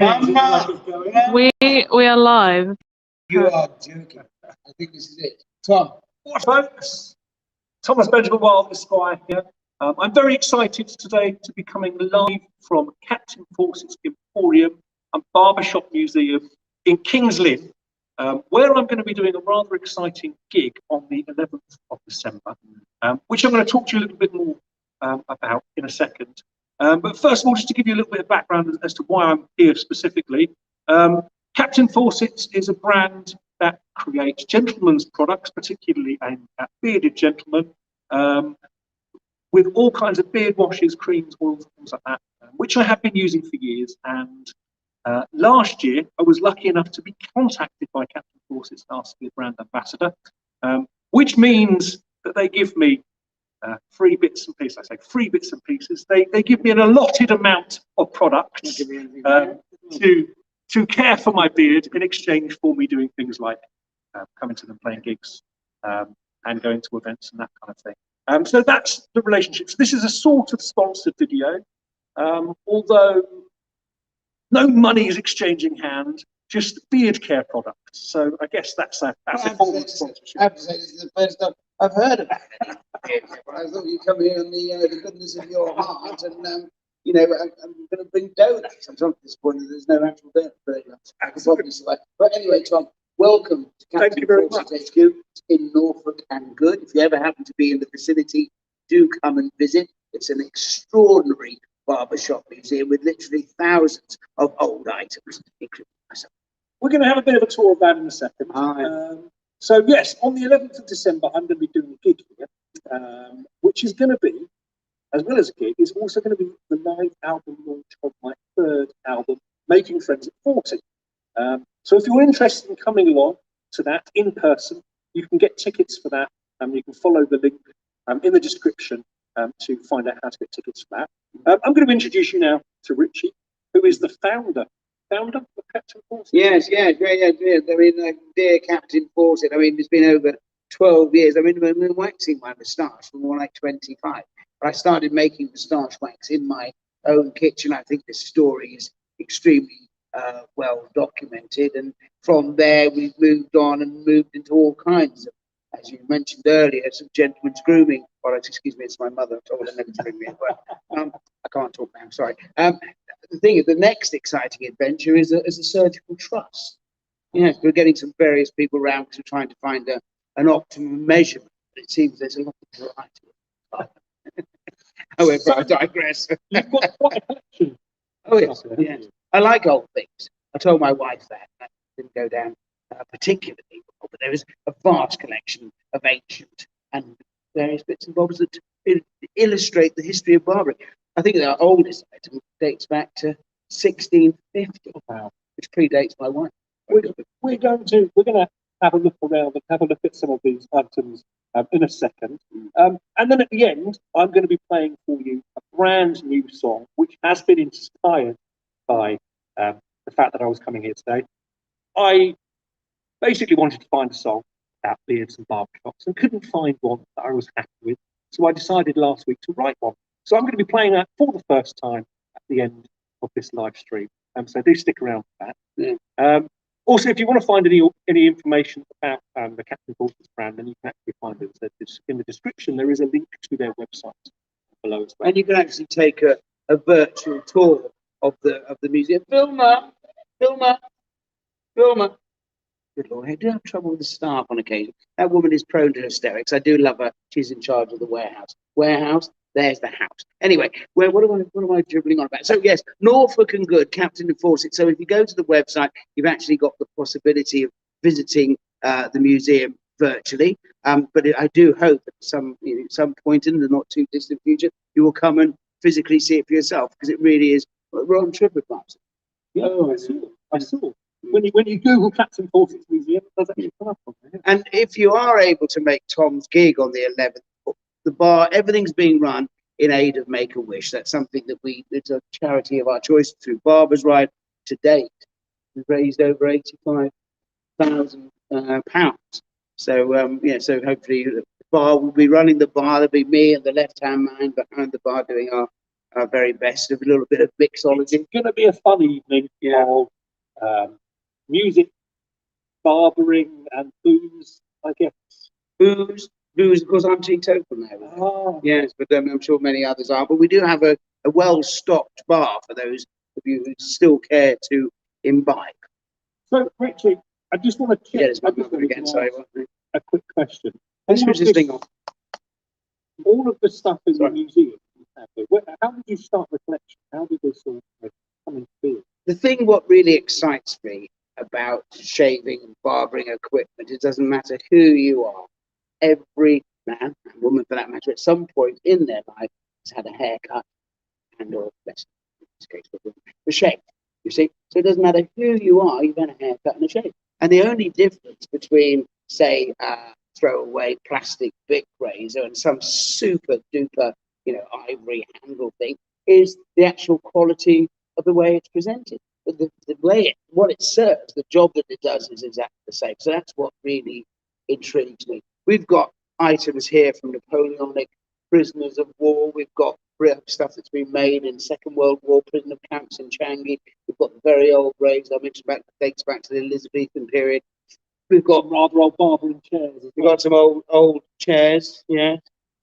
We are live. You are joking. I think this is it. Tom. What, folks? Thomas Benjamin Wild, Esquire here. I'm very excited today to be coming live from Captain Fawcett's Emporium and Barbershop Museum in King's Lynn, where I'm going to be doing a rather exciting gig on the 11th of December, which I'm going to talk to you a little bit more about in a second. But first of all, just to give you a little bit of background as to why I'm here specifically. Captain Fawcett is a brand that creates gentlemen's products, particularly aimed at bearded gentlemen, with all kinds of beard washes, creams, oils, things like that, which I have been using for years. And last year, I was lucky enough to be contacted by Captain Fawcett to ask to be a brand ambassador, which means that they give me free bits and pieces. I say free bits and pieces. They give me an allotted amount of products to care for my beard in exchange for me doing things like coming to them, playing gigs, and going to events and that kind of thing. So that's the relationships. This is a sort of sponsored video, although no money is exchanging hand, just beard care products. So I guess that's a form of sponsorship. I have to say, this is the first time I've heard about it. I thought you'd come here on the goodness of your heart, and you know, I'm going to bring donuts. I'm trying to disappointed there's no actual donut, but I could probably survive. But anyway, Tom, welcome to Captain Fawcett HQ in Norfolk and Good. If you ever happen to be in the vicinity, do come and visit. It's an extraordinary barbershop museum with literally thousands of old items, including myself. We're going to have a bit of a tour of that in a second. So yes, on the 11th of December, I'm going to be doing a gig here, which is going to be, as well as a gig, is also going to be the live album launch of my third album, Making Friends at 40. So if you're interested in coming along to that in person, you can get tickets for that, and you can follow the link in the description to find out how to get tickets for that. I'm going to introduce you now to Richie, who is the founder of Captain Fawcett. Yes. I mean, dear Captain Fawcett, I mean, it's been over 12 years. I mean, I've been waxing my moustache for more like 25. But I started making moustache wax in my own kitchen. I think this story is extremely well documented. And from there, we've moved on and moved into all kinds of, as you mentioned earlier, some gentlemen's grooming products. Excuse me, it's my mother. I told her never to bring me away. I can't talk now, sorry. The thing is, the next exciting adventure is a surgical truss. Yes, we're getting some various people around because we're trying to find an optimum measurement. But it seems there's a lot of variety. However, so, I digress. You've got quite a collection. Oh, yes. I like old things. I told my wife that. That didn't go down particularly well, but there is a vast collection of ancient and various bits and bobs that illustrate the history of barbering. I think our oldest item dates back to 1650, which predates my wife. We're going to have a look around and have a look at some of these items in a second. And then at the end, I'm going to be playing for you a brand new song, which has been inspired by the fact that I was coming here today. I basically wanted to find a song about beards and barbershops and couldn't find one that I was happy with. So I decided last week to write one. So I'm going to be playing that for the first time at the end of this live stream. So do stick around for that. Yeah. Also, if you want to find any information about the Captain Fawcett brand, then you can actually find it. In the description, there is a link to their website below as well. And you can actually take a virtual tour of the museum. Filmer. Good Lord, I do have trouble with the staff on occasion. That woman is prone to hysterics. I do love her. She's in charge of the warehouse. There's the house. Anyway, what am I dribbling on about? So yes, Norfolk and Good, Captain Fawcett. So if you go to the website, you've actually got the possibility of visiting the museum virtually. But I do hope at some point in the not too distant future, you will come and physically see it for yourself, because it really is. We're on TripAdvisor. Yeah, I saw. When you Google Captain Fawcett's museum, it does actually come up on there. And if you are able to make Tom's gig on the 11th, the bar, everything's being run in aid of Make-A-Wish. That's something that it's a charity of our choice through Barbers Ride. To date, we've raised over £85,000. So so hopefully the bar will be running the bar. There'll be me and the left-hand man behind the bar doing our our very best of a little bit of mixology. It's going to be a fun evening of music, barbering, and booze, I guess. Booze, of course, I'm teetotal now. Oh. Yes, but I'm sure many others are. But we do have a well-stocked bar for those of you who still care to imbibe. So, Richie, I just want to check. Yeah, it's my mother again, sorry. A quick question. Let's switch this thing on. All of the stuff in the museum, how did you start the collection? How did this all come into being? The thing what really excites me about shaving and barbering equipment, it doesn't matter who you are. Every man and woman, for that matter, at some point in their life has had a haircut and or less in this case, a shave. You see, so it doesn't matter who you are, you've had a haircut and a shave. And the only difference between, say, throwaway plastic Bic razor and some super duper, ivory handle thing is the actual quality of the way it's presented. But the way what it serves, the job that it does is exactly the same. So that's what really intrigues me. We've got items here from Napoleonic prisoners of war. We've got stuff that's been made in Second World War prisoner camps in Changi. We've got the very old graves I mentioned dates back to the Elizabethan period. We've got some rather old barbering chairs. We've got some old chairs, yeah.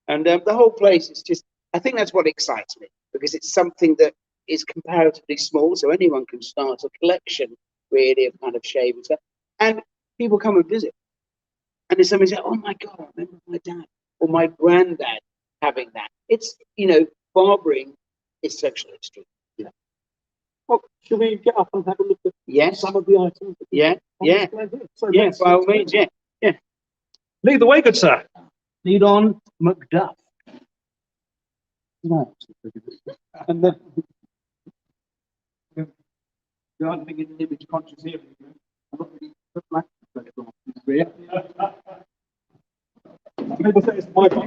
And the whole place is just, I think that's what excites me, because it's something that is comparatively small, so anyone can start a collection, really, of kind of shaving stuff. And people come and visit. And then somebody says, oh my God, I remember my dad or my granddad having that. It's, barbering is social history. Yeah. Well, should we get up and have a look at some of the items? Yeah. So yes, by all means, yeah. Lead the way, good sir. Lead on, Macduff. No. And then you aren't being an image conscious here. I'm not really black. People say it's my car.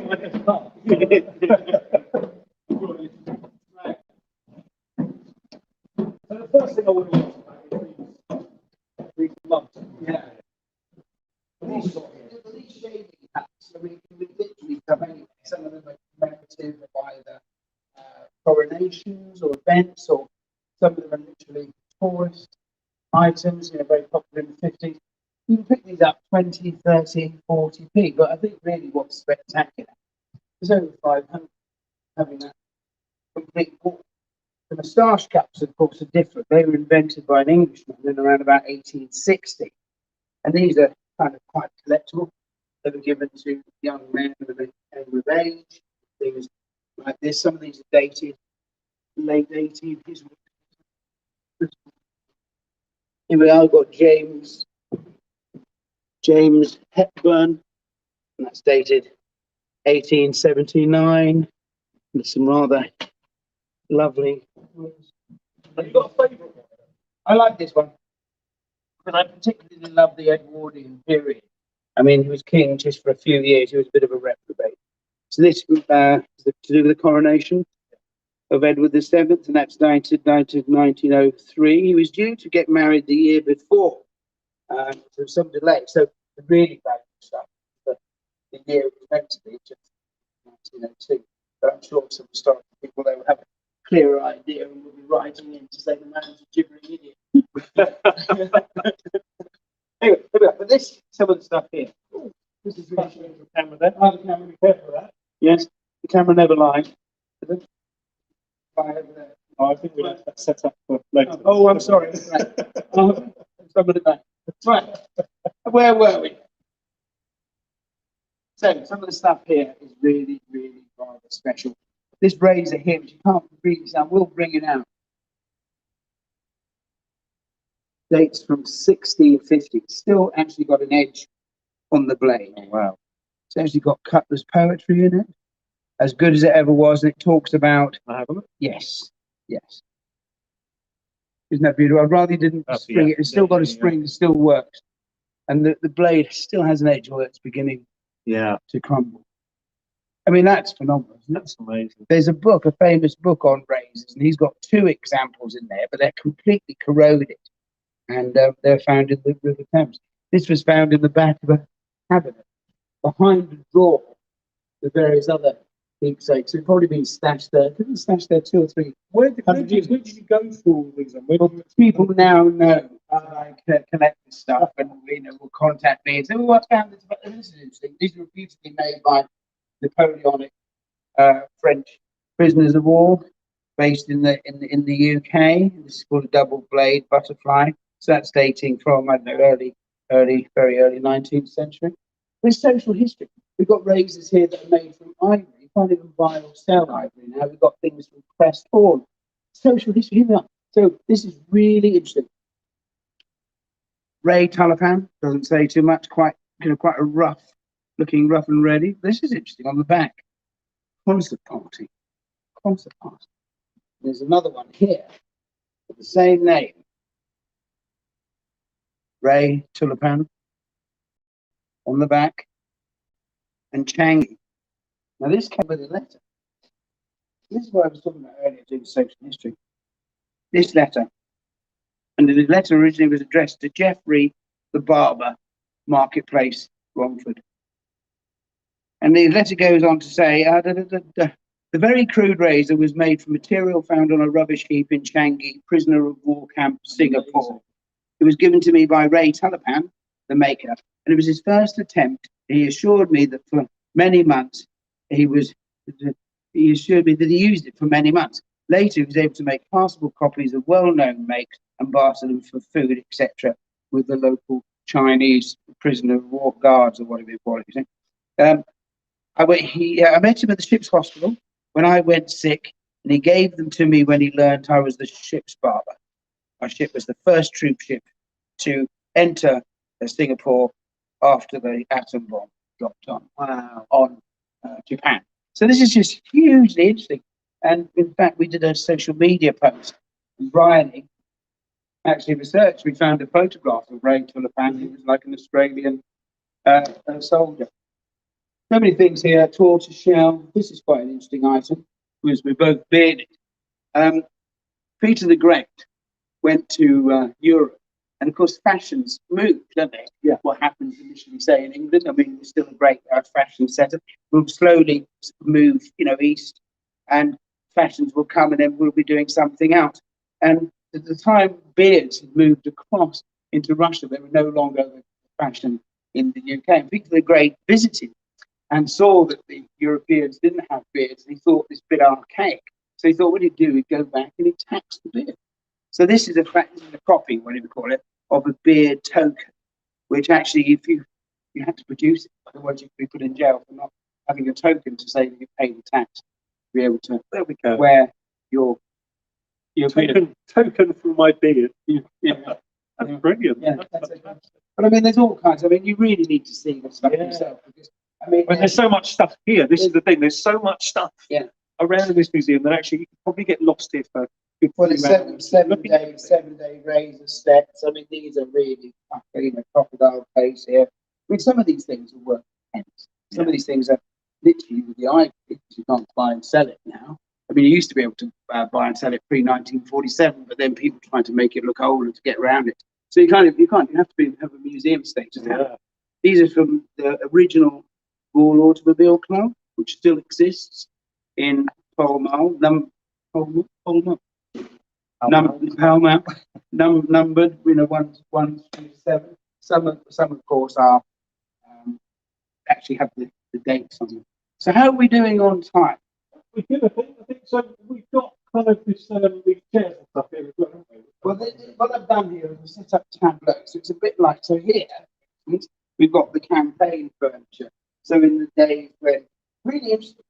So the first thing I want to ask about is these lumps. Yeah. These shaving hats, we literally come anyway. Some of them are commemorative of either coronations or events, or some of them are literally tourist items, very popular in the 50s. You can pick these up 20, 30, 40p, but I think really what's spectacular is over 500 having that complete wall. The moustache cups, of course, are different. They were invented by an Englishman in around about 1860. And these are kind of quite collectible. They were given to young men when they came of age. Things like this. Some of these are dated, late 1800s. Here we are, got James Hepburn, and that's dated 1879. There's some rather lovely. Have you got a favourite one? I like this one, because I particularly love the Edwardian period. I mean, he was king just for a few years. He was a bit of a reprobate. So this is to do with the coronation of Edward VII, and that's dated 1903. He was due to get married the year before. There was some delay. So the really bad stuff, the year it was meant to be, just 1902. But I'm sure some historical people, they will have a clearer idea and will be writing in to say the man's a gibbering idiot. Anyway, here we are. But this, some of the stuff here. Ooh, this is really the camera there. Oh, the camera, be careful of that. Yes, the camera never lies. Oh, I think we'll have that set up for later. Oh, I'm sorry. Right. Some of the back. Right. Where were we? So some of the stuff here is really, really rather special. This razor here, which you can't really see, I will bring it out. Dates from 1650. Still actually got an edge on the blade. Oh, wow. It's actually got Cutler's poetry in it. As good as it ever was, and it talks about. I have a look. Yes. Isn't that beautiful? I'd rather you didn't spring it. It's still got a spring. It still works, and the blade still has an edge where it's beginning. To crumble. I mean, that's phenomenal. That's amazing. There's a book, a famous book on razors, and he's got 2 examples in there, but they're completely corroded, and they're found in the River Thames. This was found in the back of a cabinet behind the drawer. The various other keepsake. So it'd probably been stashed there. Could have been stashed there 2 or 3. Where did you go for all these? Well, people now know I collect this stuff, and will contact me and say, "Well, what's found this?" But this is interesting. These were beautifully made by Napoleonic French prisoners of war, based in the UK. This is called a double blade butterfly. So that's dating from, I don't know, very early 19th century. There's social history. We've got razors here that are made from ivory. You can't even buy or sell ivory now. We've got things from pressed horn. Social history. Here we are. So this is really interesting. Ray Tulipan doesn't say too much. Quite a rough and ready. This is interesting on the back. Concert party. There's another one here with the same name. Ray Tulipan on the back, and Changi. Now this came with a letter. This is what I was talking about earlier, doing social history. This letter, and the letter originally was addressed to Geoffrey the Barber, Marketplace, Romford. And the letter goes on to say, the very crude razor was made from material found on a rubbish heap in Changi, prisoner of war camp, Singapore. It was given to me by Ray Tulipan, the maker, and it was his first attempt. He assured me that for many months he used it for many months. Later, he was able to make passable copies of well-known makes and barter them for food, etc., with the local Chinese prisoner of war guards, or whatever you call it. I met him at the ship's hospital when I went sick, and he gave them to me when he learned I was the ship's barber. Our ship was the first troop ship to enter Singapore after the atom bomb dropped on Japan. So this is just hugely interesting. And in fact, we did a social media post. Brian actually researched. We found a photograph of Ray Tulipan. He was like an Australian soldier. So many things here. Tortoiseshell. This is quite an interesting item, because we're both bearded. Peter the Great went to Europe, and of course fashions moved, don't they? Yeah. What happens initially, say, in England? I mean, it's still a great fashion setup. We'll slowly move, east, and fashions will come, and then we'll be doing something else. And at the time beards had moved across into Russia, they were no longer the fashion in the UK. And Peter the Great visited and saw that the Europeans didn't have beards, and he thought this bit archaic. So he thought, what he'd do, he'd go back and he'd tax the beard. So this is a copy, whatever you call it, of a beard token, which actually, if you had to produce it, otherwise you'd be put in jail for not having a token to say that you paid the tax to be able to wear your token for my beard. Yeah. That's brilliant. Yeah, but I mean, there's all kinds. I mean, you really need to see this stuff yourself, because I mean, there's so much stuff here. This is the thing. There's so much stuff around this museum that actually you could probably get lost here for. Well, it's seven day razor steps. I mean, these are really crocodile face here. I mean, some of these things are worth pence. Some of these things are literally with the eye. You can't buy and sell it now. I mean, you used to be able to buy and sell it pre-1947, but then people tried to make it look older to get around it. So you can't. You have to have a museum status. Yeah. These are from the original Royal Automobile Club, which still exists in Pall Mall. Numbered, 1 to 7. Some of course are actually have the dates on them. So how are we doing on time? We do, I think so. We've got kind of this these chairs and stuff here as well, haven't we? Well, what I've done here is set up tableaux. So it's a bit like, so here we've got the campaign furniture. So in the days when, really interesting,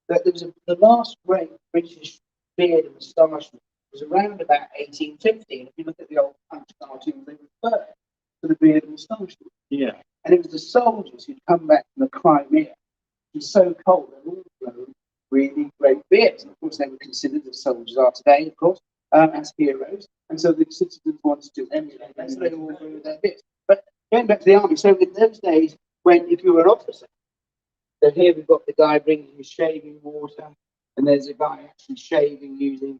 that there was the last great British beard and moustache was around about 1850. And if you look at the old Punch cartoons, they refer to the beard and moustache. Yeah. And it was the soldiers who'd come back from the Crimea. It was so cold, they all grown really great beards. And of course, they were considered, as soldiers are today, of course, as heroes. And so the citizens wanted to emulate that, so they all grew their beards. But going back to the army, so in those days, if you were an officer, so here we've got the guy bringing his shaving water, and there's a guy actually shaving using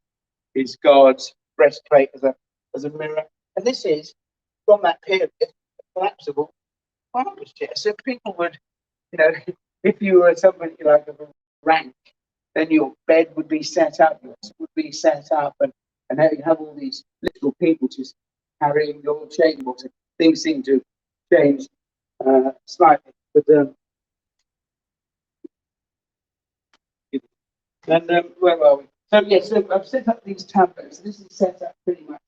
his guard's breastplate as a mirror. And this is, from that period, a collapsible barber's chair. So people would, if you were somebody like of a rank then your bed would be set up, yours would be set up, and now you have all these little people just carrying your chain box. Things seem to change slightly, but where are we? So yes, so I've set up these tablets. This is set up pretty much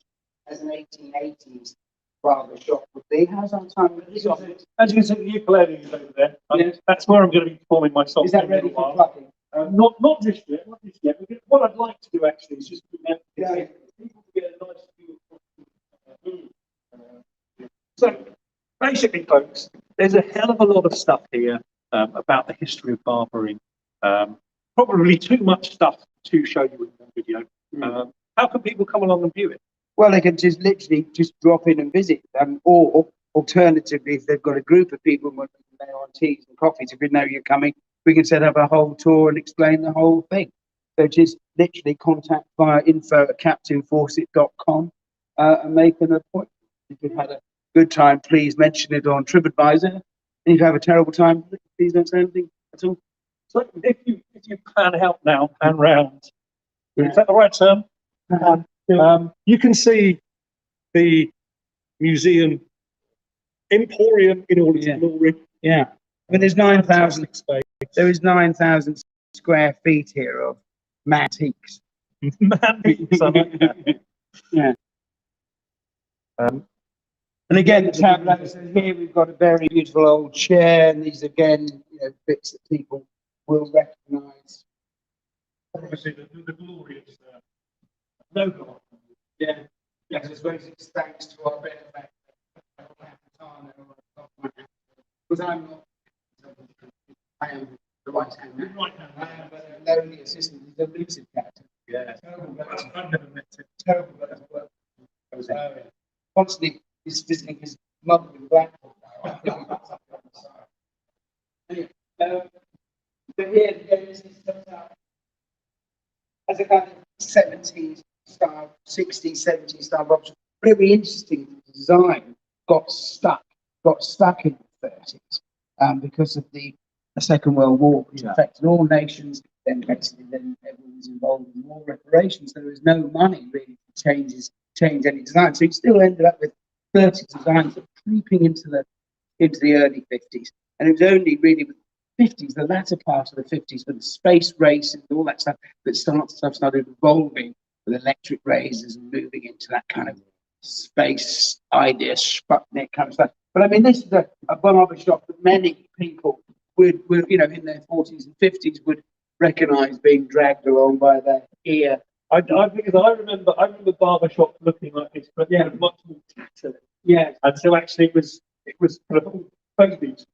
as an 1880s barbershop would be. How's our time? As you can see, the ukulele is over there. Yes. That's where I'm going to be performing my song. Is that ready for plucking? Not just yet. Not just yet. What I'd like to do actually is just people get a nice view of. So basically, folks, there's a hell of a lot of stuff here about the history of barbering. Probably too much stuff to show you in one video. How can people come along and view it? Well, they can just literally just drop in and visit, or alternatively, if they've got a group of people and they're on teas and coffees, if we know you're coming, we can set up a whole tour and explain the whole thing. So just literally contact via info@captainfawcett.com and make an appointment. If you've had a good time, please mention it on TripAdvisor. If you have a terrible time, please don't say anything at all. So if you pan out now, pan round, is that the right term? You can see the museum Emporium in all its glory. Yeah, I mean, there's 9,000 space. There is 9,000 square feet here of antiques. Antiques, I like that. Yeah. And again, the tablets here, we've got a very beautiful old chair, and these again, bits that people will recognise. Obviously, the glorious logo. Yeah, yes, as well as it's thanks to our benefactor, because I'm not, I am the right hand man. I am a lonely assistant. He's a lucid character. Yeah. I've never met him. Terrible at work. Constantly, he's visiting his mother in Blackpool. Anyway, but here again, this is set up as a kind of 70s style, 60s, 70s style option. Very interesting design got stuck in the 30s because of the Second World War, which affected all nations. Then basically, everyone was involved in war reparations. There was no money really to change any design. So you still ended up with 30 designs that creeping into the early 50s. And it was only really with the 50s, the latter part of the 50s, with the space race and all that stuff, that stuff started evolving with electric razors and moving into that kind of space idea, Sputnik kind of stuff. But I mean, this is a barbershop that many people would in their 40s and 50s would recognise being dragged along by their ear. Because I remember barbershop looking like this, but much more tattered. Yeah. And so actually it was kind of babies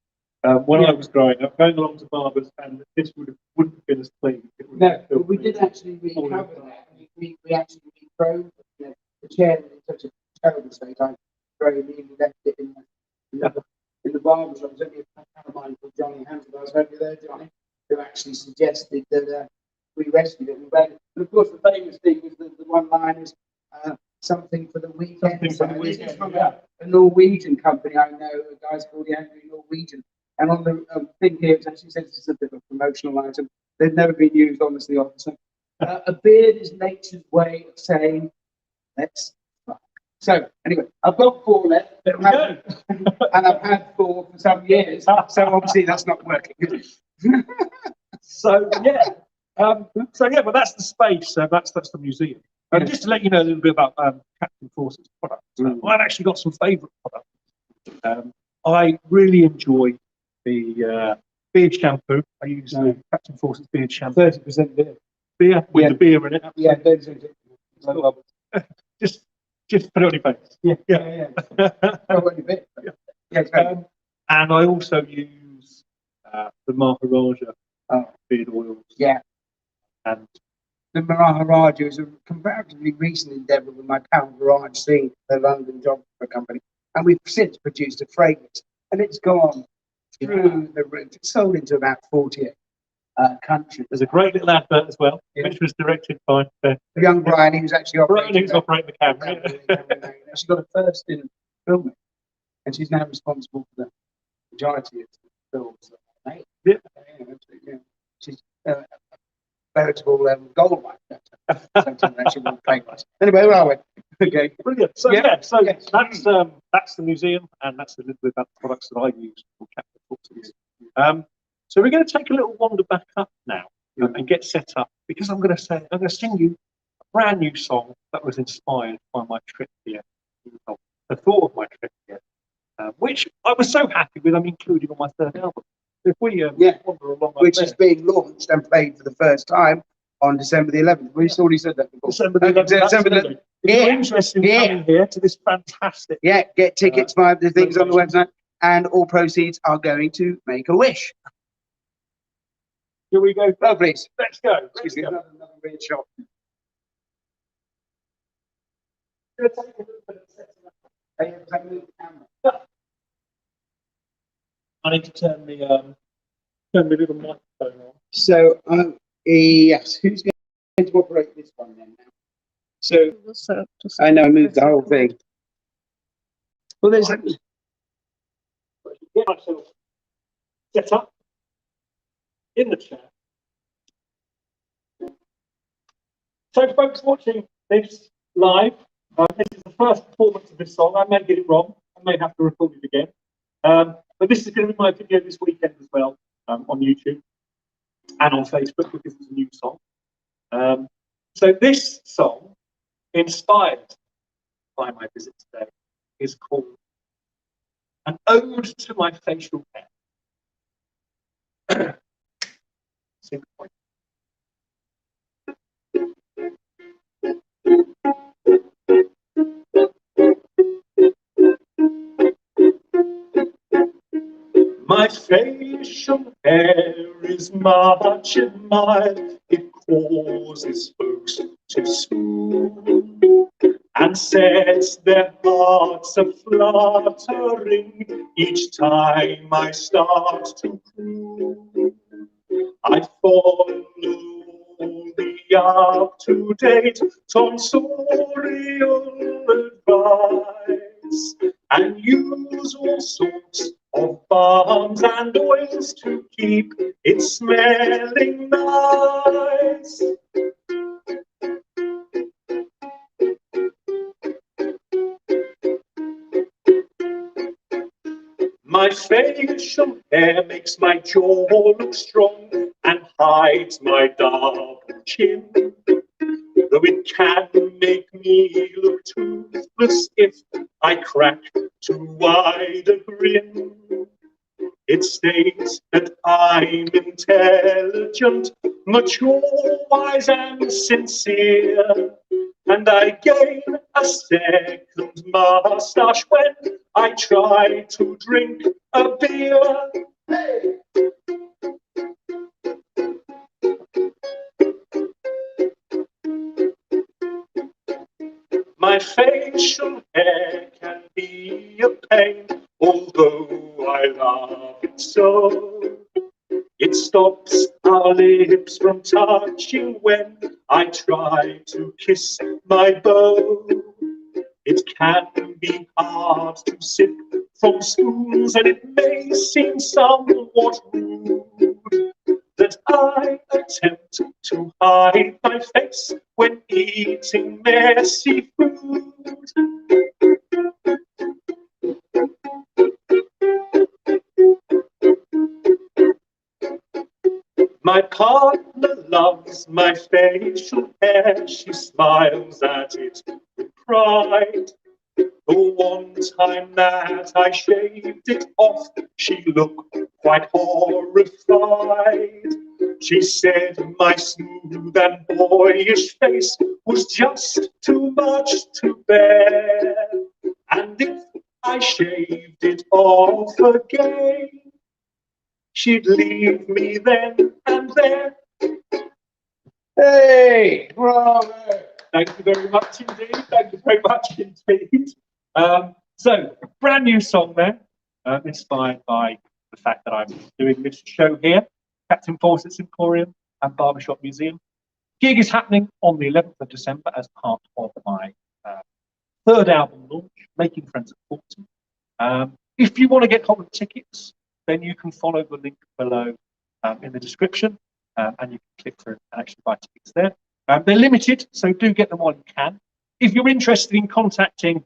when I was growing up, going along to barbers, and this wouldn't have been as clean. No, but we did actually recover that. We actually reprogrammed the chair in such a terrible state. I very nearly left it in the barbershop. There's only a friend of mine called Johnny Hampton. I was over there, Johnny, who actually suggested that we rescued it. But of course, the famous thing was the one-liners, something for the weekend. This is from a Norwegian company I know, a guy's called the Angry Norwegian. And on the thing here, it actually says it's a bit of a promotional item. They've never been used, honestly, officer. A beard is nature's way of saying, let's fuck. So, anyway, I've got 4 left. There we go. And I've had 4 for some years. So, obviously, that's not working. So, but that's the space. So that's the museum. And just to let you know a little bit about Captain Fawcett's products, I've actually got some favourite products. I really enjoy the beard shampoo. I use Captain Fawcett's beard shampoo. 30% beer. Beer with the beer in it. Yeah, 30%. Just put it on your face. Yeah. And I also use the Maharaja beard oils. Yeah. And the Maharaja is a comparatively recent endeavour with my pal Viraj Singh, the London Geographer Company, and we've since produced a fragrance, and it's gone through the roof. It's sold into about 48 countries. There's a great little advert as well, which was directed by young Brian, who's actually operating the camera. She got a first in filming, and she's now responsible for the majority of the films. She's veritable gold mine. Sometimes actually won't claim us. Anyway, where are we? Okay. Brilliant. So Yeah. so Yes. that's the museum, and that's a little bit about the products that I use for Captain Fawcett. So we're going to take a little wander back up now and get set up, because I'm going to sing you a brand new song that was inspired by my trip here. The thought of my trip here, which I was so happy with. I'm including on my third album. If we wander along, which is being launched and played for the first time on December the 11th. We've already said that before. December the 11th. December the 11th. If you're interested in coming here to this fantastic... Yeah, get tickets via the things on the website, and all proceeds are going to Make-A-Wish. Here we go. Oh, please. Let's go. Let's go. Another weird shot. I need to turn the little microphone on. So, yes, who's going to operate this one then? So, I know, I moved the whole thing. Well, there's Get myself set up in the chair. So, folks watching this live, this is the first performance of this song. I may get it wrong. I may have to record it again. But this is going to be my video this weekend as well, on YouTube and on Facebook, because it's a new song. So this song, inspired by my visit today, is called An Ode to My Facial Hair. Sing the point. My facial hair is much admired. It causes folks to swoon and sets their hearts a-fluttering each time I start to croon. I follow the up-to-date tonsorial advice and use all sorts of balms and oils to keep it smelling nice. My facial hair makes my jaw look strong and hides my double chin, though it can make me look toothless if I crack too wide a grin. It states that I'm intelligent, mature, wise, and sincere, and I gain a second moustache when I try to drink a beer. Hey! My facial hair can be a pain, although I love it so. It stops our lips from touching when I try to kiss my beau. It can be hard to sip from spoons, and it may seem somewhat rude that I attempt to hide my face when eating messy food. My partner loves my facial hair. She smiles at it with pride. The one time that I shaved it off, she looked quite horrified. She said my smooth and boyish face was just too much to bear, and if I shaved it off again, she'd leave me then and there. Hey, bravo! Thank you very much indeed. Thank you very much indeed. So, brand new song there, inspired by the fact that I'm doing this show here, Captain Fawcett's Emporium and Barbershop Museum. Gig is happening on the 11th of December as part of my third album launch, Making Friends at 40. If you want to get hold of tickets, then you can follow the link below in the description. and you can click through and actually buy tickets there. They're limited, so do get them while you can. If you're interested in contacting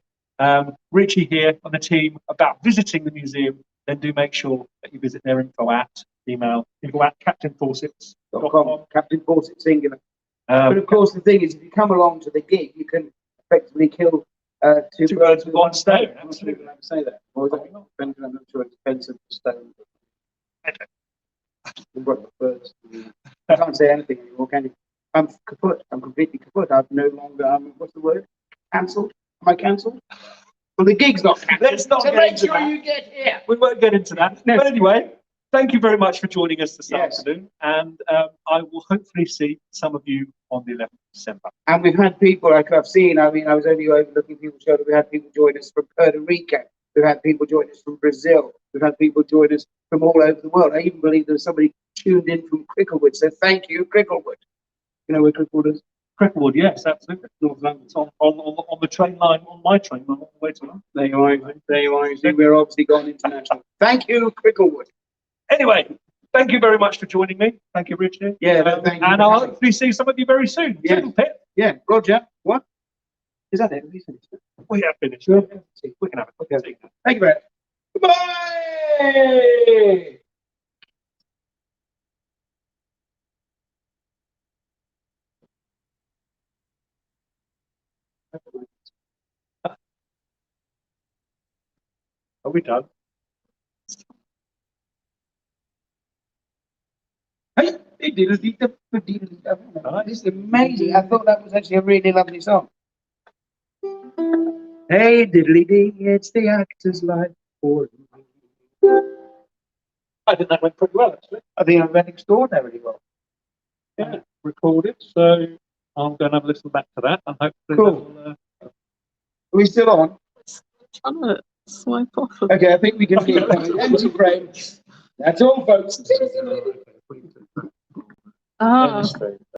Richie here on the team about visiting the museum, then do make sure that you visit their info at captainfawcett.com. Captain Fawcett singular. But of course, the thing is, if you come along to the gig, you can effectively kill two birds with one stone. Absolutely. I say that. Or is that not? I'm not sure it's expensive for stone. I can't say anything anymore, can you? I'm kaput. I'm completely kaput. I've no longer. What's the word? Cancelled? Am I cancelled? Well, the gig's not cancelled. Let's not so get make into sure that. you get here. We won't get into that. No. But anyway, thank you very much for joining us this Yes. afternoon, and I will hopefully see some of you on the 11th of December. And we've had people like I've seen. I mean, I was only overlooking people's show. We had people join us from Puerto Rico. We've had people join us from Brazil. We've had people join us from all over the world. I even believe there was somebody tuned in from Cricklewood. So thank you, Cricklewood. You know where Cricklewood is? Cricklewood, yes, absolutely. North London. It's on the train line, on my train line, on the way to London. There you are. There you are. You see, we're obviously gone international. Thank you, Cricklewood. Anyway, thank you very much for joining me. Thank you, Richard. Yeah, thank you. And I'll hopefully see some of you very soon. Yeah. Toodle pip. Yeah, Roger. What? Is that it? Have you finished it? We have finished. Sure. We can have it. Okay. Thank you very much. Goodbye. Are we done? Hey, this is amazing. I thought that was actually a really lovely song. Hey, diddly dee, it's the actor's life for you. I think that went pretty well, actually. I think I went extraordinarily well. Yeah, recorded. So I'm going to have a listen back to that, and hopefully Cool. that'll, Are we still on? Trying to swipe off. Okay, I think we can see it coming. Empty frame. That's all, folks. Ah. Demonstrate.